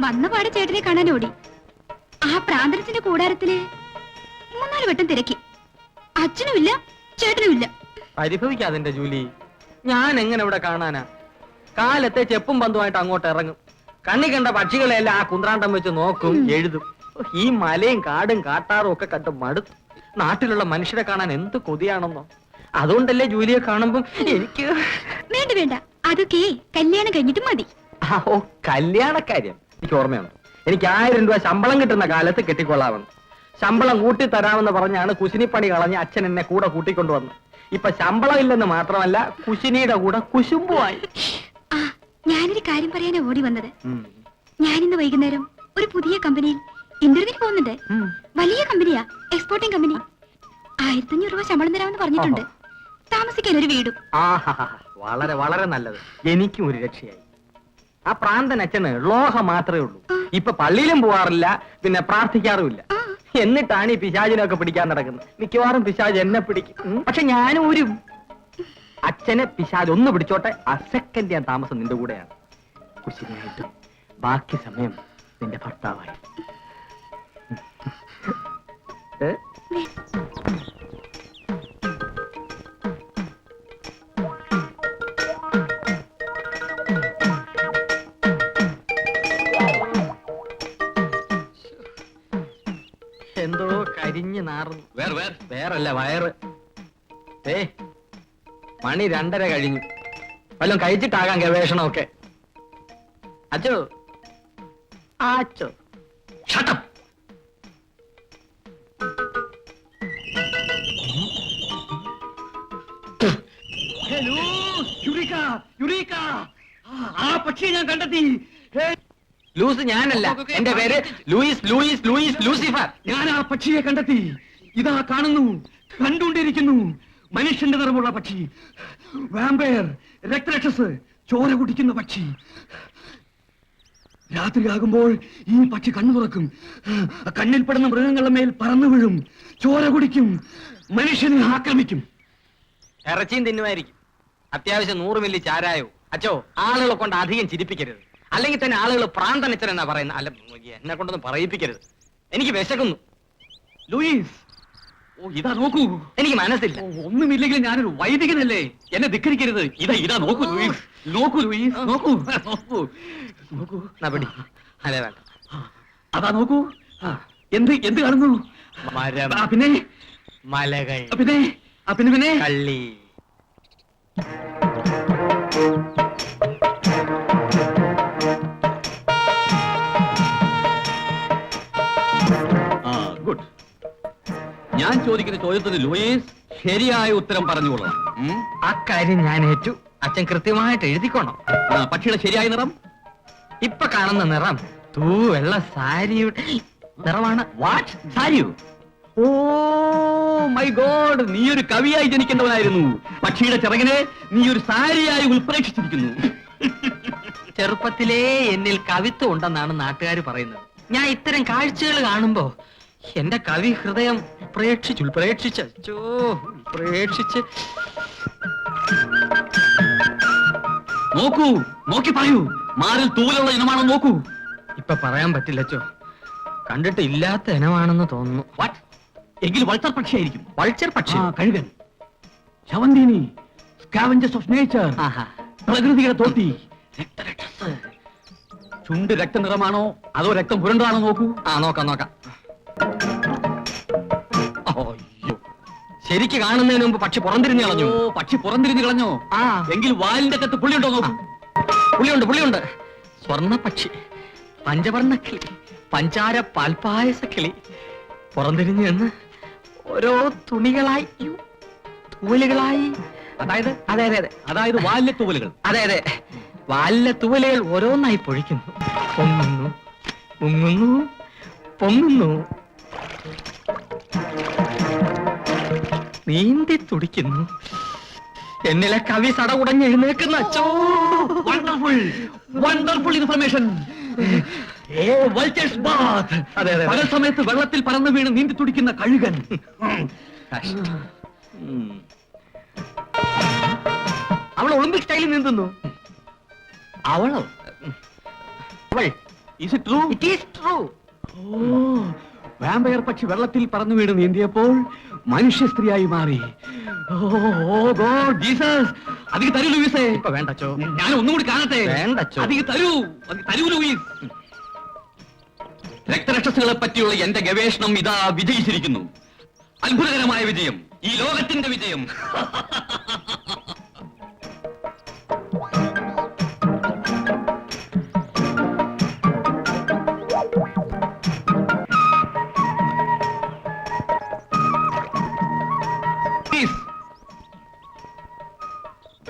വന്നപാടെ ചേട്ടനെ കാണാൻ ഓടി. ആ പ്രാന്തനത്തിന്റെ കൂടാരത്തില് 3-4 വട്ടം തിരക്കി. അച്ഛനുമില്ല ചേട്ടനുമില്ല. പരിഭവിക്കാതെ ജൂലി, ഞാൻ എങ്ങനെ ഇവിടെ കാണാനാ? കാലത്തെ ചെപ്പും പന്തുമായിട്ട് അങ്ങോട്ട് ഇറങ്ങും. കണ്ണി കണ്ട പക്ഷികളെല്ലാം ആ കുന്ത്രാണ്ടം വെച്ച് നോക്കും, എഴുതും. ഈ മലയും കാടും കാട്ടാറും ഒക്കെ കണ്ട് മടുത്തു. നാട്ടിലുള്ള മനുഷ്യരെ കാണാൻ എന്ത് കൊതിയാണെന്നോ. അതുകൊണ്ടല്ലേ ജൂലിയെ കാണുമ്പം എനിക്ക് വേണ്ട വേണ്ട, അതൊക്കെ കല്യാണം കഴിഞ്ഞിട്ട് മതി. ഓ, കല്യാണക്കാര്യം എനിക്ക് ഓർമ്മയുണ്ട്. എനിക്ക് 1000 രൂപ ശമ്പളം കിട്ടുന്ന കാലത്ത് കെട്ടിക്കൊള്ളാമെന്ന്. ശമ്പളം കൂട്ടി തരാമെന്ന് പറഞ്ഞാണ് കുശിനിപ്പണി കളഞ്ഞ് അച്ഛൻ എന്നെ കൂടെ കൂട്ടിക്കൊണ്ടുവന്ന്. ഇപ്പൊ ശമ്പളം ഇല്ലെന്ന് മാത്രമല്ല, കുശിനിയുടെ കൂടെ കുശുമ്പുമായി. ഞാനൊരു കാര്യം പറയാനാ ഓടി വന്നത്. ഞാനിന്ന് വൈകുന്നേരം ഒരു പുതിയ കമ്പനിയിൽ ഇന്റർവ്യൂവിന് പോകുന്നുണ്ട്. വലിയ കമ്പനിയാ, എക്സ്പോർട്ടിംഗ് കമ്പനി. 1500 രൂപ ശമ്പളം തരാമെന്ന് പറഞ്ഞിട്ടുണ്ട്. താമസിക്കാൻ ഒരു വീടും. വളരെ വളരെ നല്ലത്. എനിക്കും ഒരു രക്ഷയായി. ആ പ്രാന്തൻ അച്ഛന് ലോഹം മാത്രമേ ഉള്ളൂ. ഇപ്പൊ പള്ളിയിലും പോവാറില്ല, പിന്നെ പ്രാർത്ഥിക്കാറുമില്ല. എന്നിട്ടാണ് ഈ പിശാചിനൊക്കെ പിടിക്കാൻ നടക്കുന്നത്. മിക്കവാറും പിശാജ് എന്നെ പിടിക്കും. പക്ഷെ ഞാനും ഒരു അച്ഛനെ പിശാജ് ഒന്ന് പിടിച്ചോട്ടെ, ആ സെക്കൻഡ് ഞാൻ താമസം നിന്റെ കൂടെയാണ്. കുശിനിയായിട്ടും ബാക്കി സമയം നിന്റെ ഭർത്താവായി. എന്തോ കരിഞ്ഞു നാറുന്നു. വേറല്ല, വയറ്. മണി 2:30 കഴിഞ്ഞു. വല്ലതും കഴിച്ചിട്ടാകാം ഗവേഷണമൊക്കെ. അച്ചോ ആച്ചോ ഷട്ടപ്പ്. ഹലോ യുറീക്ക, യുറീക്ക, ആ പക്ഷിയെ ഞാൻ കണ്ടെത്തി. ലൂസ് ഞാനല്ല, എന്റെ പേര് ലൂയിസ് ലൂയിസ് ലൂയിസ് ലൂസിഫർ. ഞാൻ ആ പക്ഷിയെ കണ്ടെത്തി. ഇതാ കാണുന്നു, കണ്ടുകൊണ്ടിരിക്കുന്നു. മനുഷ്യന്റെ നിറമുള്ള പക്ഷി, വാമ്പയർ, രക്തരക്ഷസ്, ചോര കുടിക്കുന്ന പക്ഷി. രാത്രിയാകുമ്പോൾ ഈ പക്ഷി കണ്ണു തുറക്കും. കണ്ണിൽപ്പെടുന്ന മൃഗങ്ങളുടെ മേൽ പറന്നു വീഴും, ചോര കുടിക്കും, മനുഷ്യനെ ആക്രമിക്കും. ഇറച്ചിയും തിന്നുമായിരിക്കും. അത്യാവശ്യം 100 മില്ലി ചാരായോ. അച്ചോ, ആളുകളെ കൊണ്ട് അധികം ചിരിപ്പിക്കരുത്. അല്ലെങ്കിൽ തന്നെ ആളുകൾ പ്രാന്തനച്ചൻ എന്നാ പറയുന്നത്. അല്ല, എന്നെ കൊണ്ടൊന്നും പറയിപ്പിക്കരുത്. എനിക്ക് വിശക്കുന്നു. ലൂയിസ്, ഓ ഇതാ നോക്കൂ. എനിക്ക് മനസ്സില്ല. ഒന്നുമില്ലെങ്കിൽ ഞാനൊരു വൈദികനല്ലേ, എന്നെ ധിക്കരിക്കരുത്. ഇതാ നോക്കൂ ലൂയിസ്, നോക്കൂ ലൂയിസ്, നോക്കൂ നോക്കൂ നോക്കൂ. അല്ലേ വേണ്ട, അതാ നോക്കൂ. എന്ത് എന്ത് കാണുന്നു? മരം, പിന്നെ മലകൾ, പിന്നെ പിന്നെ കള്ളി. ഗുഡ്. ഞാൻ ചോദിക്കുന്ന ചോദ്യത്തിന് ലൂയിസ് ശരിയായ ഉത്തരം പറഞ്ഞുകൊള്ളണം. അക്കാര്യം ഞാൻ ഏറ്റു. അച്ഛൻ കൃത്യമായിട്ട് എഴുതിക്കോണം. പക്ഷിയുടെ ശരിയായ നിറം ഇപ്പൊ കാണുന്ന നിറം വെള്ള സാരിയുടെ നിറമാണ്. വാട്ട്? സാരിയോ? ഓ മൈ ഗോഡ്, നീ ഒരു കവിയായി ജനിക്കേണ്ടവനായിരുന്നു. പക്ഷിയുടെ ചിറകിനെ നീ ഒരു സാരിയായി ഉൾപ്രേക്ഷിച്ചിരിക്കുന്നു. ചെറുപ്പത്തിലേ എന്നിൽ കവിത്വം ഉണ്ടെന്നാണ് നാട്ടുകാർ പറയുന്നത്. ഞാൻ ഇത്തരം കാഴ്ചകൾ കാണുമ്പോ എന്റെ കവി ഹൃദയം പ്രേക്ഷിച്ച് നോക്കൂ, നോക്കി പറയൂ. മാറിൽ തൂലുള്ള ഇനമാണോ നോക്കൂ. ഇപ്പൊ പറയാൻ പറ്റില്ലച്ചോ, കണ്ടിട്ട് ഇല്ലാത്ത ഇനമാണെന്ന് തോന്നുന്നു. വാട്ട്? എങ്കിൽ വൾച്ചർ പക്ഷിയായിരിക്കും. വൾച്ചർ പക്ഷി? കഴുകൻ, ശവന്തീനി, സ്കാവഞ്ചേഴ്സ് ഓഫ് നേച്ചർ, പ്രകൃതിയുടെ തോട്ടി, രക്തരക്ഷസ്. ചുണ്ട് രക്തനിറമാണോ അതോ രക്തം പുരണ്ടതാണോ നോക്കൂ. നോക്കാം. ശരിക്ക് കാണുന്നതിന് മുമ്പ് പക്ഷി പുറംതിരിഞ്ഞു കളഞ്ഞു. പക്ഷി പുറംതിരിഞ്ഞു കളഞ്ഞോ? എങ്കിൽ വാലിന്റെ അകത്ത് പുള്ളിയുണ്ടോ നോക്കൂ. പുള്ളിയുണ്ട്. സ്വർണ്ണ പക്ഷി, പഞ്ചവർണ്ണ കിളി, പഞ്ചാര പാൽപായസ കിളി. പുറംതിരിഞ്ഞു എന്ന് ഓരോ തുണികളായി, തൂവലുകളായി. അതായത് വാലിലെ തൂവലുകൾ. അതെ, വാലിലെ തൂവലുകൾ ഓരോന്നായി പൊഴിക്കുന്നു. പൊങ്ങുന്നു, നീന്തി തുടിക്കുന്നു. എന്നിലെ കവി സടകുടഞ്ഞ് എഴുന്നേക്കുന്ന അച്ചോ. Wonderful information. പകൽ സമയത്ത് വെള്ളത്തിൽ പറന്നു വീണ് നീന്തി തുടിക്കുന്ന കഴുകൻ. അവൾ ഒളിമ്പിക് സ്റ്റൈലിൽ നീന്തുന്നു. അവൾ is it true? It is true. Vampire പക്ഷി വെള്ളത്തിൽ പറന്നു വീണ് നീന്തിയപ്പോൾ മനുഷ്യ സ്ത്രീയായി മാറി. ഓ ഗോഡ് ജീസസ്, അധികം തരൂ ലൂയിസേ. ഇപ്പൊ വേണ്ടച്ചോ. ഞാൻ ഒന്നും കൂടി കാണട്ടെ. വേണ്ടച്ചോ. അധികം തരൂ, തരൂ ലൂയിസ്. രക്തരക്ഷസുകളെ പറ്റിയുള്ള എന്റെ ഗവേഷണം ഇതാ വിജയിച്ചിരിക്കുന്നു. അത്ഭുതകരമായ വിജയം, ഈ ലോകത്തിന്റെ വിജയം.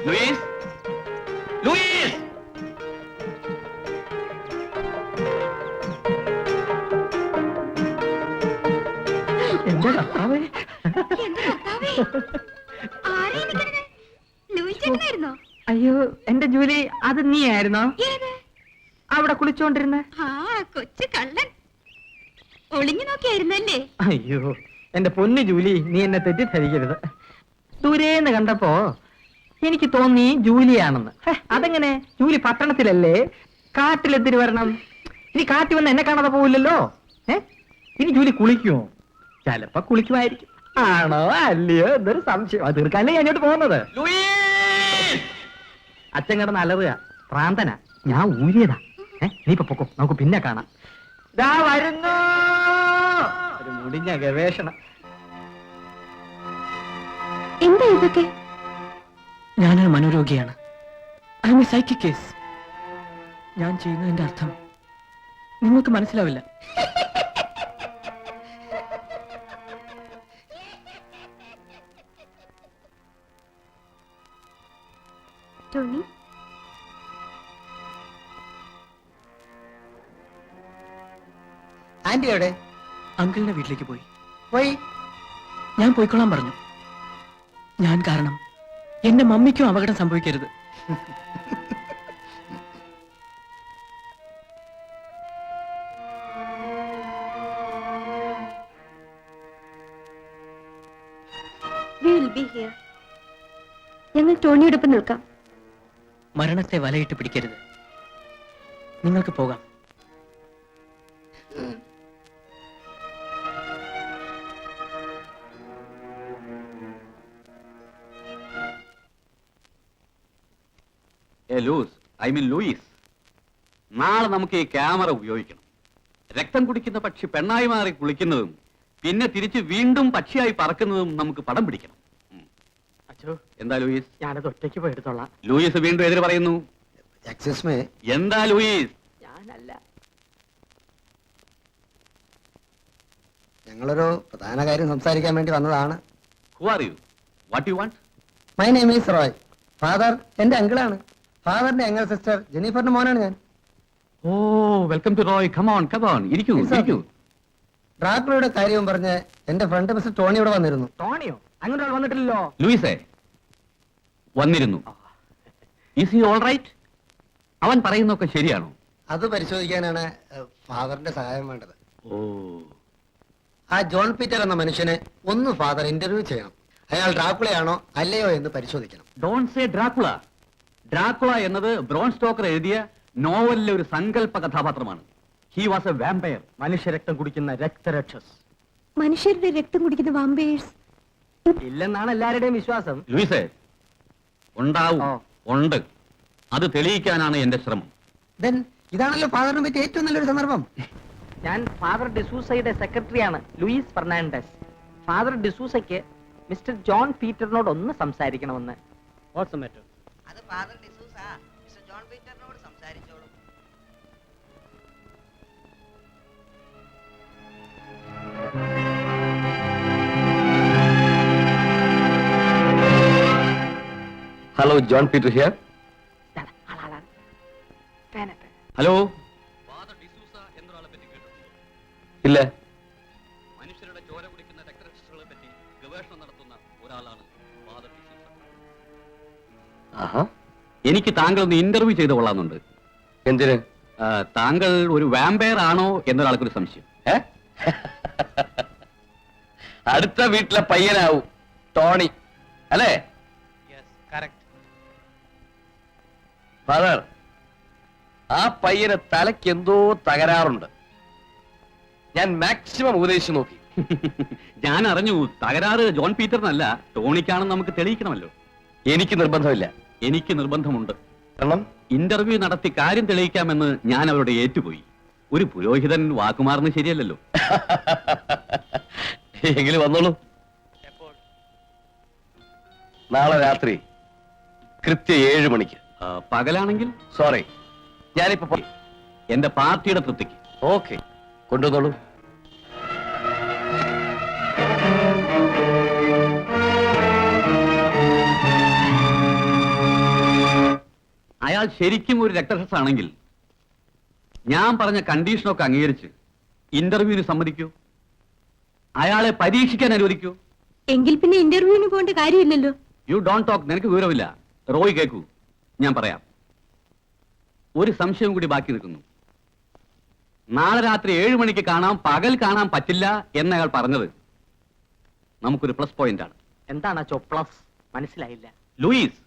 ലൂയിസ്, ലൂയിസ്, എന്റെ കർത്താവേ. എന്റെ കർത്താവേ, ആരാ ഈ നിൽക്കുന്നത്? ലൂയിസ് ചേട്ടനായിരുന്നോ? അയ്യോ, എന്റെ ജൂലി, അത് നീ ആയിരുന്നോ ഏത്? അവിടെ കുളിച്ചോണ്ടിരുന്ന? ആ കൊച്ചു കള്ളൻ ഒളിഞ്ഞു നോക്കിയായിരുന്നല്ലേ? അയ്യോ, എന്റെ പൊന്നു ജൂലി, നീ എന്നെ തെറ്റിദ്ധരിക്കരുത്. ദൂരേന്ന് കണ്ടപ്പോ എനിക്ക് തോന്നി ജൂലിയാണെന്ന്. അതെങ്ങനെ? ജൂലി പട്ടണത്തിലല്ലേ, കാട്ടിലെത്തിരി വരണം. ഇനി കാട്ടി വന്ന് എന്നെ കാണാതെ പോവില്ലല്ലോ. ഇനി ജൂലി കുളിക്കുമോ? ചിലപ്പോ കുളിക്കുമായിരിക്കും. ആണോ അല്ലയോ എന്നൊരു സംശയം. അത് തീർക്കാനല്ലേ ഞാൻ ഇങ്ങോട്ട് പോകുന്നത്. അച്ഛൻ കിടന്ന് അലറുക, പ്രാന്തന. ഞാൻ ഊരിയതാ. നീ ഇപ്പൊ പൊക്കോ, നമുക്ക് പിന്നെ കാണാം. ദാ വരുന്നു ഒരു മുടിഞ്ഞ ഗവേഷണം. എന്താ ഇതൊക്കെ? ഞാനൊരു മനോരോഗിയാണ്. I am a psychic case. ഞാൻ ചെയ്യുന്നതിന്റെ അർത്ഥം നിങ്ങൾക്ക് മനസ്സിലാവില്ല. ടോണി, ആന്റി എവിടെ? അങ്കിളിന്റെ വീട്ടിലേക്ക് പോയി. ഞാൻ പോയിക്കൊള്ളാൻ പറഞ്ഞു. ഞാൻ കാരണം എന്റെ മമ്മിക്കും അപകടം സംഭവിക്കരുത്. we will be here. ഞങ്ങൾ ടോണിയോടൊപ്പം നിൽക്കാം. മരണത്തെ വലയിട്ട് പിടിക്കരുത്. നിങ്ങൾക്ക് പോകാം. ലൂയിസ്, നാളെ നമുക്ക് ഈ ക്യാമറ ഉപയോഗിക്കണം. രക്തം കുടിക്കുന്ന പക്ഷി പെണ്ണായി മാറി കുളിക്കുന്നതും പിന്നെ തിരിച്ച് വീണ്ടും പക്ഷിയായി പറക്കുന്നതും നമുക്ക് പടം പിടിക്കണം. അച്ഛോ, എന്താ ലൂയിസ്? ഞാനത് ഒറ്റയ്ക്ക് പോയി എടുത്തോളാം. ലൂയിസ് വീണ്ടും എതിര് പറയുന്നു. എന്താ ലൂയിസ്? ഞാനല്ല. ഞങ്ങളൊരു പ്രധാന കാര്യം സംസാരിക്കാൻ വേണ്ടി വന്നതാണ്. Who are you? What you want? My name is Roy. Father എന്റെ അങ്കിളാണ്. ഫാദറിന്റെ അങ്കിൾ സിസ്റ്റർ ജെന്നിഫറിന്റെ മോനാണ് ഞാൻ. Oh, welcome to Roy. Come on, come on. ഇരിക്കൂ, ഇരിക്കൂ. ഡ്രാക്കുളയുടെ കാര്യവും പറഞ്ഞ് എന്റെ ഫ്രണ്ട് മിസ്റ്റർ ടോണി ഇവിടെ വന്നിരുന്നു. ടോണിയോ? അങ്ങനെ വന്നിട്ടില്ലല്ലോ. ലൂയിസേ വന്നിരുന്നു. Is he all right? അവൻ പറയുന്നൊക്കെ ശരിയാണോ? അത് പരിശോധിക്കാനാണ് ഫാദറിന്റെ സഹായം വേണ്ടത്. ഓ, ആ ജോൺ പീറ്റർ എന്ന മനുഷ്യനെ ഒന്ന് ഫാദർ ഇന്റർവ്യൂ ചെയ്യണം. അയാൾ ഡ്രാക്കുളയാണോ അല്ലയോ എന്ന് പരിശോധിക്കണം. Don't say Dracula. ഡ്രാക്കുള എന്നത് ബ്രോൺ സ്റ്റോക്കർ എഴുതിയ നോവലിലെ ഒരു സങ്കല്പ കഥാപാത്രമാണ്. He was a vampire. മനുഷ്യരക്തം കുടിക്കുന്ന രക്തരക്ഷസ്. മനുഷ്യരുടെ രക്തം കുടിക്കുന്ന വാമ്പയേഴ്സ് ഇല്ലെന്നാണ് എല്ലാവരുടെയും വിശ്വാസം. ലൂയിസേ, ഉണ്ടാവും, ഓ. ഉണ്ട്. അത് തെളിയിക്കാനാണ് എന്റെ ശ്രമം. ദെൻ ഇതാണല്ലോ ഫാദറിനെ പറ്റി ഏറ്റവും നല്ലൊരു സന്ദർഭം. ഞാൻ ഫാദർ ഡിസൂസയുടെ സെക്രട്ടറിയാണ്, ലൂയിസ് ഫെർണാണ്ടസ്. ഫാദർ ഡിസൂസയ്ക്ക് മിസ്റ്റർ ജോൺ പീറ്ററിനോട് ഒന്ന് സംസാരിക്കണമെന്ന്. What's the matter? അത് ഫാദർ ഡിസൂസ മിസ്റ്റർ ജോൺ പീറ്ററിനോട് സംസാരിച്ചോളൂ. Hello, John Peter here. Hello. ഇല്ല. മനുഷ്യരുടെ ചോര കുടിക്കുന്ന രക്തരക്ഷസുകളെ പറ്റി ഗവേഷണം നടത്തുന്ന ഒരാളാണ് ഫാദർ ഡിസൂസ. എനിക്ക് താങ്കൾ ഒന്ന് ഇന്റർവ്യൂ ചെയ്ത് കൊള്ളാന്നുണ്ട്. എന്തിന്? താങ്കൾ ഒരു വാമ്പയർ ആണോ എന്നൊരാൾക്കൊരു സംശയം. അടുത്ത വീട്ടിലെ പയ്യനാവും ടോണി, അല്ലേ? ഫാദർ, ആ പയ്യന് തലയ്ക്ക് എന്തോ തകരാറുണ്ട്. ഞാൻ മാക്സിമം ഉപദേശിച്ചു നോക്കി. ഞാൻ അറിഞ്ഞു തകരാറ് ജോൺ പീറ്ററിനല്ല, ടോണിക്കാണെന്ന് നമുക്ക് തെളിയിക്കണമല്ലോ. എനിക്ക് നിർബന്ധമില്ല. എനിക്ക് നിർബന്ധമുണ്ട്. കാരണം ഇന്റർവ്യൂ നടത്തി കാര്യം തെളിയിക്കാമെന്ന് ഞാൻ അവരോട് ഏറ്റുപോയി. ഒരു പുരോഹിതൻ വാക്കുമാറുന്നത് ശരിയല്ലല്ലോ. എങ്കിലും വന്നോളൂ. നാളെ രാത്രി കൃത്യം 7 മണിക്ക്. പകലാണെങ്കിൽ സോറി, ഞാനിപ്പോ എന്റെ പാർട്ടിയുടെ തൃപ്തിക്ക്. ഓക്കെ, കൊണ്ടുവന്നോളൂ. അയാൾ ശരിക്കും ഒരു രക്തരക്ഷസ് ആണെങ്കിൽ ഞാൻ പറഞ്ഞ കണ്ടീഷനൊക്കെ അംഗീകരിച്ച് ഇന്റർവ്യൂവിന് സമ്മതിക്കൂ, അയാളെ പരീക്ഷിക്കാൻ അനുവദിക്കൂ. എങ്കിൽ പിന്നെ ഇന്റർവ്യൂവിന് പോകേണ്ട കാര്യമില്ലല്ലോ. You don't talk. നിനക്ക് വിവരമില്ല. റോയ് കേൾക്കൂ, ഞാൻ പറയാം. ഒരു സംശയം കൂടി ബാക്കി നിൽക്കുന്നു. നാളെ രാത്രി 7 മണിക്ക് കാണാം, പകൽ കാണാൻ പറ്റില്ല എന്നയാൾ പറഞ്ഞത് നമുക്കൊരു പ്ലസ് പോയിന്റ് ആണ്. എന്താണ് അച്ചോ പ്ലസ്? മനസ്സിലായില്ല. ലൂയിസ്,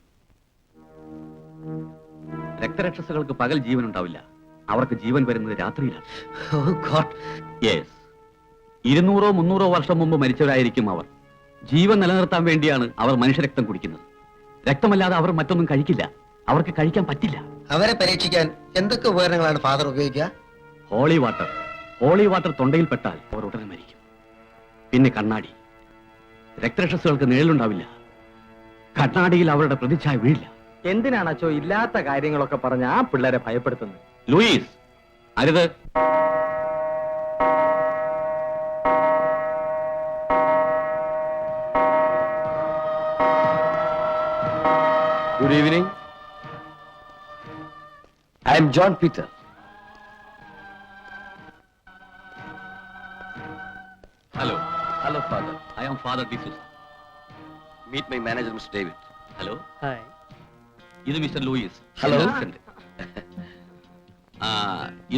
രക്തരക്ഷസുകൾക്ക് പകൽ ജീവൻ ഉണ്ടാവില്ല. അവർക്ക് ജീവൻ വരുന്നത് രാത്രിയിലാണ്. Oh God. യെസ്, 200 300 വർഷം മുമ്പ് മരിച്ചവരായിരിക്കും അവർ. ജീവൻ നിലനിർത്താൻ വേണ്ടിയാണ് അവർ മനുഷ്യരക്തം കുടിക്കുന്നത്. രക്തമല്ലാതെ അവർ മറ്റൊന്നും കഴിക്കില്ല. അവർക്ക് കഴിക്കാൻ പറ്റില്ല. അവരെ പരീക്ഷിക്കാൻ എന്തൊക്കെ ഉപകരണങ്ങളാണ് ഫാദർ ഉപയോഗിക്കുക? Holy water. ഹോളി വാട്ടർ തൊണ്ടയിൽപ്പെട്ടാൽ അവർ ഉടനെ മരിക്കും. പിന്നെ കണ്ണാടി. രക്തരക്ഷസുകൾക്ക് നിഴലുണ്ടാവില്ല. കണ്ണാടിയിൽ അവരുടെ പ്രതിച്ഛായ വീഴില്ല. എന്തിനാണ് അച്ചോ ഇല്ലാത്ത കാര്യങ്ങളൊക്കെ പറഞ്ഞ് ആ പിള്ളേരെ ഭയപ്പെടുത്തുന്നത്? ലൂയിസ്, അരുത്. Good evening. I am John Peter. Hello. Hello, Father. I am Father D'Souza. Meet my manager, Mr. David. Hello. ഇത് മിസ്റ്റർ ലൂയിസ്. Hello. എന്റെ assistant.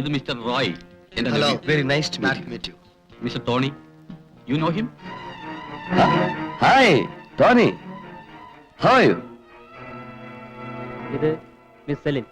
ഇത് മിസ്റ്റർ റോയ്. എന്റെ Hello. nephew. Very nice to Glad meet to you. meet you. Mister Tony. You know him? Hi, Tony. How are you? ഇത് miss Celine.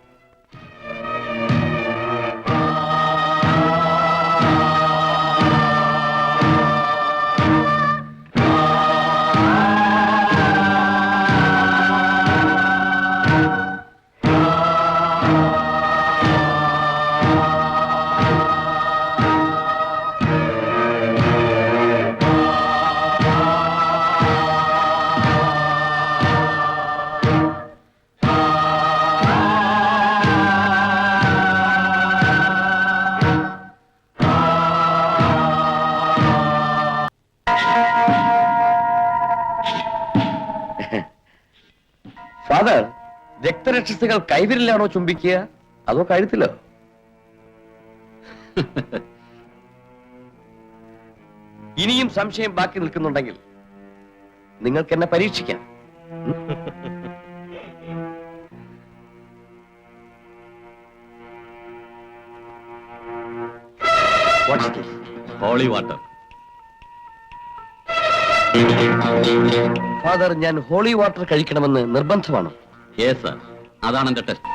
Father, രക്തരക്ഷസുകൾ കൈവിരലാണോ ചുംബിക്കുക അതോ കഴുത്തിലോ? ഇനിയും സംശയം ബാക്കി നിൽക്കുന്നുണ്ടെങ്കിൽ നിങ്ങൾക്ക് എന്നെ പരീക്ഷിക്കാം. What's this? Holy water. Father, ഞാൻ ഹോളി വാട്ടർ കഴിക്കണമെന്ന് നിർബന്ധമാണോ? യെസ് സർ, അതാണ് എന്റെ ടെസ്റ്റ്.